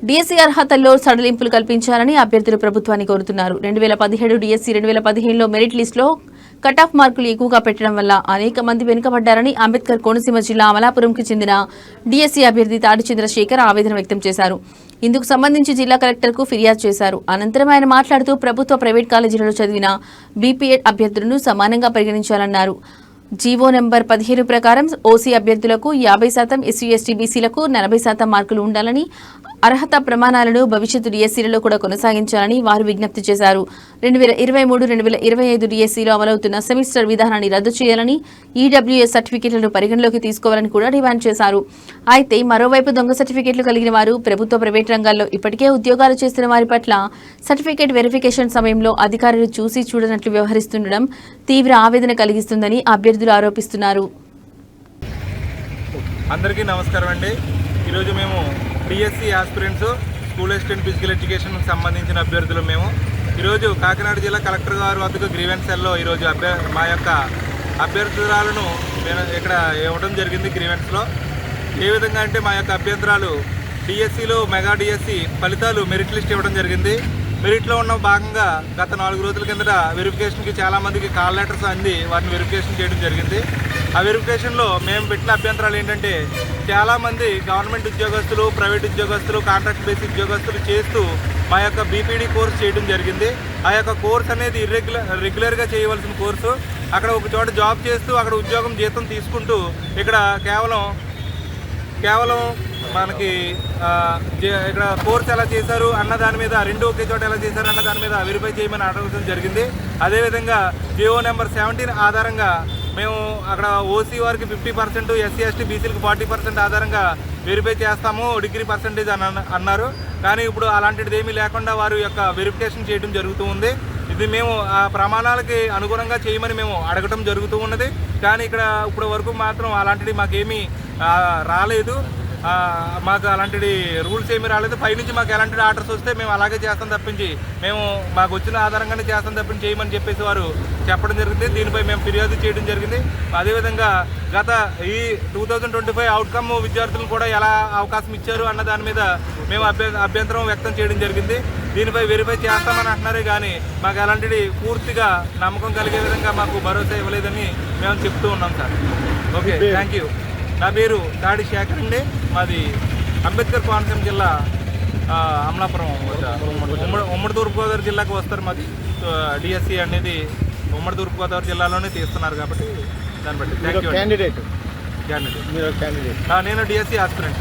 DSC అర్హతల్లో సడలింపులు కల్పించాలని అభ్యర్థులు ప్రభుత్వాన్ని కోరుతున్నారు. 2017 డిఎస్సీ 2015లో మెరిట్ లిస్టులో కట్ ఆఫ్ మార్కులు ఎక్కువగా పెట్టడం వల్ల అనేక మంది వెనుకబడ్డారని అంబేద్కర్ కోనసీమ జిల్లా అమలాపురంకి చెందిన డిఎస్సీ అభ్యర్థి తాడి చంద్రశేఖర్ ఆవేదన వ్యక్తం చేశారు. ఇందుకు సంబంధించి జిల్లా కలెక్టర్కు ఫిర్యాదు చేశారు. అనంతరం ఆయన మాట్లాడుతూ ప్రభుత్వ ప్రైవేట్ కాలేజీలలో చదివిన బీపీఎడ్ అభ్యర్థులను సమానంగా పరిగణించాలన్నారు. జీవో నెంబర్ 15 ప్రకారం ఓసీ అభ్యర్థులకు 50%, ఎస్సీ ఎస్టీ బీసీలకు 40% మార్కులు ఉండాలని, అర్హత ప్రమాణాలను భవిష్యత్తు డిఎస్సీలలో కూడా కొనసాగించాలని వారు విజ్ఞప్తి చేశారు. 2023-2025 డిఎస్సీలో అమలవుతున్న సెమిస్టర్ విధానాన్ని రద్దు చేయాలని, ఈడబ్ల్యూఎస్ సర్టిఫికెట్లను పరిగణలోకి తీసుకోవాలని కూడా డిమాండ్ చేశారు. అయితే మరోవైపు దొంగ సర్టిఫికెట్లు కలిగిన వారు ప్రభుత్వ ప్రైవేట్ రంగాల్లో ఇప్పటికే ఉద్యోగాలు చేస్తున్న వారి పట్ల సర్టిఫికెట్ వెరిఫికేషన్ సమయంలో అధికారులు చూసి చూడనట్లు వ్యవహరిస్తుండడం తీవ్ర ఆవేదన కలిగిస్తుందని అభ్యర్థులు ఆరోపిస్తున్నారు. అందరికీ నమస్కారం అండి. ఈరోజు మేము DSC aspirants school assistant physical ఎడ్యుకేషన్కి సంబంధించిన అభ్యర్థులు మేము ఈరోజు కాకినాడ జిల్లా కలెక్టర్ గారి వద్దకు గ్రీవెన్స్ సెల్లో ఈరోజు మా యొక్క అభ్యర్థురాలను ఇక్కడ ఇవ్వడం జరిగింది. గ్రీవెన్స్లో ఏ విధంగా అంటే మా యొక్క అభ్యంతరాలు డిఎస్సీలో మెగా డిఎస్సీ ఫలితాలు మెరిట్ లిస్ట్ ఇవ్వడం జరిగింది. మెరిట్లో ఉన్న భాగంగా గత 4 రోజుల కిందట వెరిఫికేషన్కి చాలామందికి కాల్ లెటర్స్ అంది వాటిని వెరిఫికేషన్ చేయడం జరిగింది. ఆ వెరిఫికేషన్లో మేము పెట్టిన అభ్యంతరాలు ఏంటంటే చాలామంది గవర్నమెంట్ ఉద్యోగస్తులు, ప్రైవేట్ ఉద్యోగస్తులు, కాంట్రాక్ట్ బేసిక్ ఉద్యోగస్తులు చేస్తూ మా యొక్క బీపీడీ కోర్స్ చేయడం జరిగింది. ఆ యొక్క కోర్స్ అనేది రెగ్యులర్గా చేయవలసిన కోర్సు. అక్కడ ఒక చోట జాబ్ చేస్తూ అక్కడ ఉద్యోగం జీతం తీసుకుంటూ ఇక్కడ కేవలం మనకి ఇక్కడ కోర్స్ ఎలా చేశారు అన్న దాని మీద, రెండు ఒకే చోట ఎలా చేశారు అన్న దాని మీద వెరిఫై చేయమని అడగడం జరిగింది. అదేవిధంగా జియో నెంబర్ 17 ఆధారంగా మేము అక్కడ ఓసీ వారికి 50%, ఎస్సీ ఎస్టీ బీసీలకు 40% ఆధారంగా వెరిఫై చేస్తాము డిగ్రీ పర్సంటేజ్ అని అన్నారు. కానీ ఇప్పుడు అలాంటిది ఏమీ లేకుండా వారి యొక్క వెరిఫికేషన్ చేయడం జరుగుతూ ఉంది. ఇది మేము ఆ ప్రమాణాలకి అనుగుణంగా చేయమని మేము అడగటం జరుగుతూ ఉన్నది. కానీ ఇక్కడ ఇప్పుడు వరకు మాత్రం అలాంటిది మాకేమీ రాలేదు. మాకు అలాంటి రూల్స్ ఏమీ రాలేదు. పైనుంచి మాకు ఎలాంటి ఆర్డర్స్ వస్తే మేము అలాగే చేస్తాం తప్పించి మాకు వచ్చిన ఆధారంగానే చేస్తాం తప్పించి చేయమని చెప్పేసి వారు చెప్పడం జరిగింది. దీనిపై మేము ఫిర్యాదు చేయడం జరిగింది. అదేవిధంగా గత ఈ 2025 అవుట్కమ్ విద్యార్థులను కూడా ఎలా అవకాశం ఇచ్చారు అన్న దాని మీద మేము అభ్యంతరం వ్యక్తం చేయడం జరిగింది. దీనిపై వెరిఫై చేస్తామని అంటున్నారే కానీ మాకు అలాంటిది పూర్తిగా నమ్మకం కలిగే విధంగా మాకు భరోసా ఇవ్వలేదని మేము చెప్తూ ఉన్నాం సార్. Okay, thank you. నా పేరు తాడి శేఖర్ అండి. మాది అంబేద్కర్ కోనసీమ జిల్లా అమలాపురం, ఉమ్మడి తూర్పుగోదావరి జిల్లాకు వస్తారు. మాది డిఎస్సీ అనేది ఉమ్మడి తూర్పుగోదావరి జిల్లాలోనే తీస్తున్నారు కాబట్టి దాన్ని బట్టి థ్యాంక్ యూ. క్యాండిడేట్ నేను డిఎస్సీ ఆస్పిరెంట్.